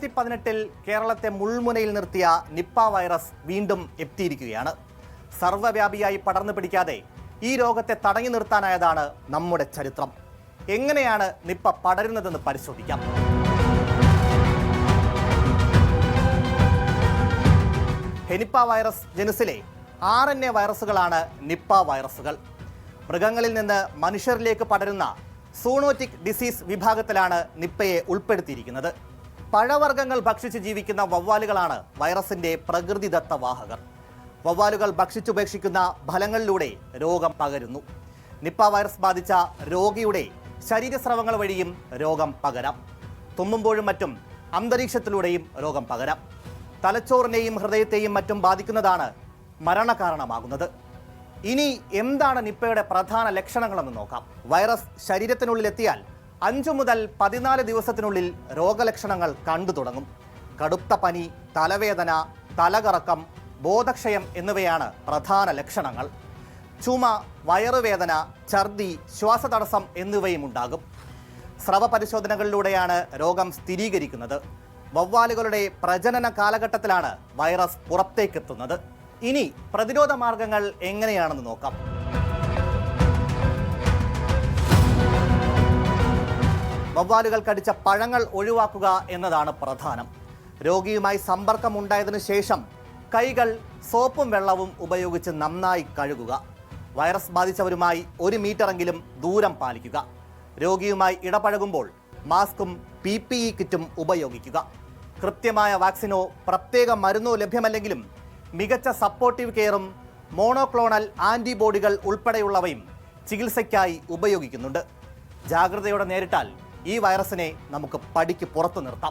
2018 കേരളത്തെ മുൾമുനയിൽ നിർത്തിയ നിപ്പ വൈറസ് വീണ്ടും എത്തിയിരിക്കുകയാണ്. സർവ്വവ്യാപിയായി പടർന്നു പിടിക്കാതെ ഈ രോഗത്തെ തടഞ്ഞു നിർത്താനായതാണ് നമ്മുടെ ചരിത്രം. എങ്ങനെയാണ് നിപ്പ പടരുന്നതെന്ന് പരിശോധിക്കാം. ഹെനിപ്പ വൈറസ് ജനുസിലെ RNA വൈറസുകളാണ് നിപ്പ വൈറസുകൾ. മൃഗങ്ങളിൽ നിന്ന് മനുഷ്യരിലേക്ക് പടരുന്ന സൂണോറ്റിക് ഡിസീസ് വിഭാഗത്തിലാണ് നിപ്പയെ ഉൾപ്പെടുത്തിയിരിക്കുന്നത്. പഴവർഗ്ഗങ്ങൾ ഭക്ഷിച്ച് ജീവിക്കുന്ന വവ്വാലുകളാണ് വൈറസിന്റെ പ്രകൃതിദത്ത വാഹകർ. വവ്വാലുകൾ ഭക്ഷിച്ചുപേക്ഷിക്കുന്ന ഫലങ്ങളിലൂടെ രോഗം പകരുന്നു. നിപ്പ വൈറസ് ബാധിച്ച രോഗിയുടെ ശരീരസ്രവങ്ങൾ വഴിയും രോഗം പകരാം. തുമ്മുമ്പോഴും മറ്റും അന്തരീക്ഷത്തിലൂടെയും രോഗം പകരാം. തലച്ചോറിനെയും ഹൃദയത്തെയും മറ്റും ബാധിക്കുന്നതാണ് മരണകാരണമാകുന്നത്. ഇനി എന്താണ് നിപ്പയുടെ പ്രധാന ലക്ഷണങ്ങളെന്ന് നോക്കാം. വൈറസ് ശരീരത്തിനുള്ളിലെത്തിയാൽ 5 മുതൽ 14 ദിവസത്തിനുള്ളിൽ രോഗലക്ഷണങ്ങൾ കണ്ടു തുടങ്ങും. കടുത്ത പനി, തലവേദന, തലകറക്കം, ബോധക്ഷയം എന്നിവയാണ് പ്രധാന ലക്ഷണങ്ങൾ. ചുമ, വയറുവേദന, ഛർദി, ശ്വാസതടസ്സം എന്നിവയും ഉണ്ടാകും. സ്രവ പരിശോധനകളിലൂടെയാണ് രോഗം സ്ഥിരീകരിക്കുന്നത്. വവ്വാലുകളുടെ പ്രജനന കാലഘട്ടത്തിലാണ് വൈറസ് പുറത്തേക്കെത്തുന്നത്. ഇനി പ്രതിരോധ മാർഗങ്ങൾ എങ്ങനെയാണെന്ന് നോക്കാം. വവ്വാലുകൾ കടിച്ച പഴങ്ങൾ ഒഴിവാക്കുക എന്നതാണ് പ്രധാനം. രോഗിയുമായി സമ്പർക്കം ഉണ്ടായതിനു ശേഷം കൈകൾ സോപ്പും വെള്ളവും ഉപയോഗിച്ച് നന്നായി കഴുകുക. വൈറസ് ബാധിച്ചവരുമായി 1 മീറ്ററെങ്കിലും ദൂരം പാലിക്കുക. രോഗിയുമായി ഇടപഴകുമ്പോൾ മാസ്കും PPE കിറ്റും ഉപയോഗിക്കുക. കൃത്യമായ വാക്സിനോ പ്രത്യേക മരുന്നോ ലഭ്യമല്ലെങ്കിലും മികച്ച സപ്പോർട്ടീവ് കെയറും മോണോക്ലോണൽ ആൻറ്റിബോഡികൾ ഉൾപ്പെടെയുള്ളവയും ചികിത്സയ്ക്കായി ഉപയോഗിക്കുന്നുണ്ട്. ജാഗ്രതയോടെ നേരിട്ടാൽ ഈ വൈറസിനെ നമുക്ക് പടിക്ക് പുറത്തു നിർത്താം.